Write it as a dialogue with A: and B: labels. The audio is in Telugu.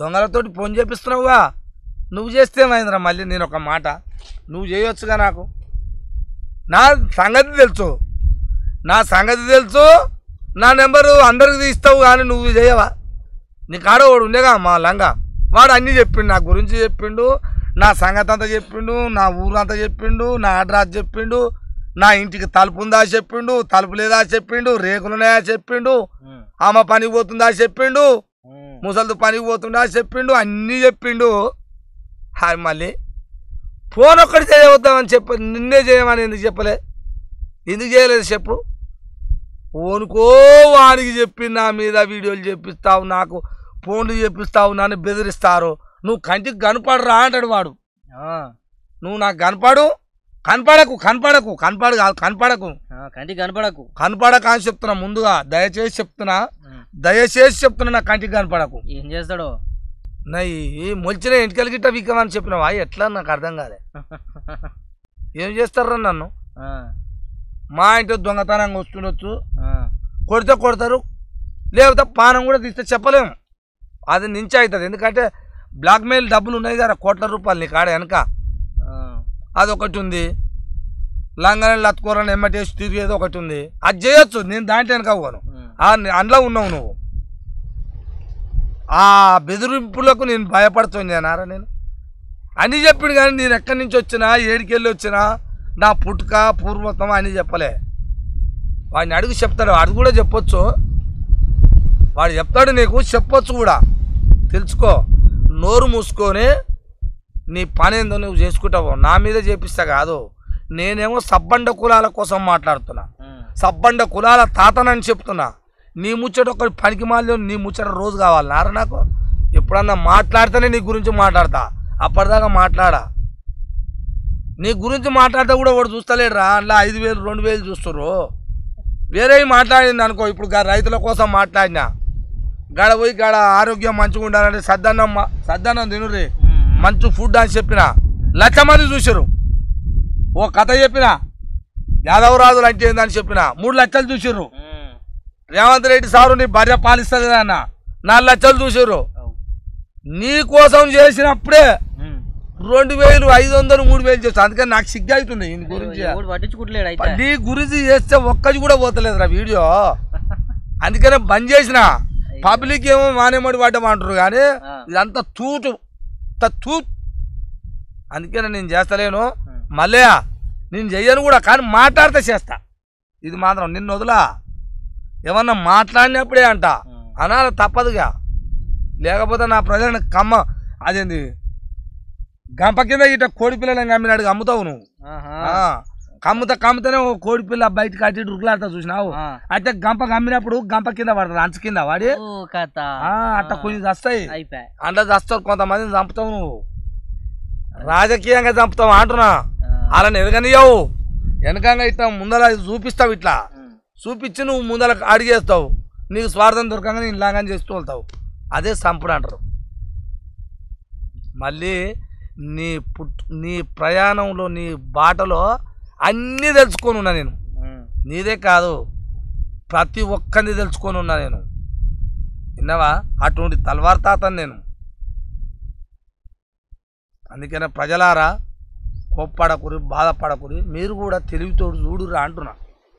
A: దొంగలతోటి ఫోన్ చేపిస్తున్నావుగా నువ్వు చేస్తే ఏమైందిరా మళ్ళీ నేను ఒక మాట నువ్వు చేయొచ్చుగా నాకు నా సంగతి తెలుసు నా నెంబరు అందరికి తీస్తావు కానీ నువ్వు చేయవా నీకు ఆడవాడు ఉండేగా మా లంగా వాడు అన్నీ చెప్పిండు నా గురించి చెప్పిండు నా సంగతి అంతా చెప్పిండు నా ఊరు అంతా చెప్పిండు నా అడ్రస్ చెప్పిండు నా ఇంటికి తలుపు ఉందా చెప్పిండు తలుపు లేదా చెప్పిండు రేకులున్నాయా చెప్పిండు ఆమె పనికి పోతుందా చెప్పిండు ముసలిది పనికి పోతుందా చెప్పిండు అన్నీ చెప్పిండు హాయ్ మళ్ళీ ఫోన్ ఒక్కటి చేయవద్దామని నిన్నే చేయమని ఎందుకు చెప్పలే ఎందుకు చేయలేదు చెప్పు ఫోన్కో వానికి చెప్పి నా మీద వీడియోలు చెప్పిస్తావు నాకు ఫోన్లు చెప్పిస్తావు నన్ను బెదిరిస్తారు నువ్వు కంటికి కనపడరా అంటాడు వాడు నువ్వు నాకు కనపడకు కంటికి కనపడక అని చెప్తున్నా ముందుగా దయచేసి చెప్తున్నా నా కంటికి కనపడకు
B: ఏం చేస్తాడో
A: నా మొలిచిన ఇంటికి గిట్ట విక్కమని చెప్పినావా ఎట్లా నాకు అర్థం కాలే ఏం చేస్తారా నన్ను మా ఇంట్లో దొంగతనంగా వస్తుండొచ్చు కొడితే కొడతారు లేకపోతే పానం కూడా తీస్తే చెప్పలేము అది నుంచి అవుతుంది ఎందుకంటే బ్లాక్మెయిల్ డబ్బులు ఉన్నాయి కదా కోట్ల రూపాయలు నీ కాడ వెనక అదొకటి ఉంది లంగాన్ని లత్తుకోరని ఎమ్మటేసి తిరిగేది ఒకటి ఉంది అది చేయొచ్చు నేను దాంట్లో వెనక పోను అందులో ఉన్నావు నువ్వు ఆ బెదిరింపులకు నేను భయపడుతున్నానారా నేను అని చెప్పిండు కానీ నేను ఎక్కడి నుంచి వచ్చినా ఏడికెళ్ళి వచ్చినా నా పుట్టుక పూర్వత్వం అని చెప్పలే వాడిని అడుగు చెప్తాడు అది కూడా చెప్పొచ్చు వాడు చెప్తాడు నీకు చెప్పొచ్చు కూడా తెలుసుకో నోరు మూసుకొని నీ పని ఏందో నువ్వు చేసుకుంటావు నా మీద చేపిస్తా కాదు నేనేమో సబ్బండ కులాల కోసం మాట్లాడుతున్నా సబ్బండ కులాల తాతనని చెప్తున్నా నీ ముచ్చట ఒకటి పనికి మాలి నీ ముచ్చట రోజు కావాలి నారా నాకు ఎప్పుడన్నా మాట్లాడితేనే నీ గురించి మాట్లాడతా అప్పటిదాకా మాట్లాడా నీ గురించి మాట్లాడితే కూడా వాడు చూస్తలేడురా అందులో 5,000 2,000 చూస్తుర్రు వేరే మాట్లాడింది అనుకో ఇప్పుడు రైతుల కోసం మాట్లాడినా గాడ పోయి గాడ ఆరోగ్యం మంచిగా ఉండాలంటే సద్దన్నం తినుర్రి మంచి ఫుడ్ అని చెప్పిన 1,00,000 మంది చూసారు ఓ కథ చెప్పిన యాదవరాజులు అంటే ఏందని చెప్పిన 3 లక్షలు చూసారు రేవంత్ రెడ్డి సారు నీ భార్య పాలిస్తుంది కదా అన్న 4 లక్షలు చూసారు నీ కోసం చేసినప్పుడే 2,000 500 3,000 చేస్తా అందుకని నాకు సిగ్గు అవుతుంది నీ గురించి నీ గురించి చేస్తే ఒక్కది కూడా పోతలేదురా వీడియో అందుకనే బంద్ చేసిన పబ్లిక్ ఏమో మానేమడి పడ్డమంటారు కానీ ఇదంతా తూటు అందుకనే నేను చేస్తలేను మళ్ళీ నేను చెయ్యను కూడా కానీ మాట్లాడితే చేస్తా ఇది మాత్రం నిన్ను వదిలా ఏమన్నా మాట్లాడినప్పుడే అంట అనాలి తప్పదుగా లేకపోతే నా ప్రజలను అదేంది గంప కింద ఇట కోడి పిల్లలని కమ్మినాడు అమ్ముతావు నువ్వు కమ్ముతేనే కోడి పిల్ల బయటకు అటు ఇటు ఉరుకులాడుతా చూసినావు అయితే గంప కమ్మినప్పుడు గంప కింద పడతారు అంచు కింద వాడి అట్ట కొన్ని వస్తాయి అంట వస్తారు కొంతమందిని చంపుతావు నువ్వు రాజకీయంగా చంపుతావు అంటున్నా అలా ఎదగనియవు వెనకంగా ఇట్లా ముందర చూపిస్తావు ఇట్లా చూపించి నువ్వు ముందర అడిగేస్తావు నీకు స్వార్థం దొరకంగా నేను ఇలాగా చేస్తూ వెళ్తావు అదే సంపుడు అంటారు మళ్ళీ నీ ప్రయాణంలో నీ బాటలో అన్నీ తెలుసుకొని ఉన్నా నేను నీదే కాదు ప్రతి ఒక్కరిని తెలుసుకొని ఉన్నా నేను విన్నావా అటువంటి తల్వార్ తాతను నేను అందుకనే ప్రజలారా కోప్పడకురి బాధపడకురి మీరు కూడా తెలివితోడు చూడురా అంటున్నా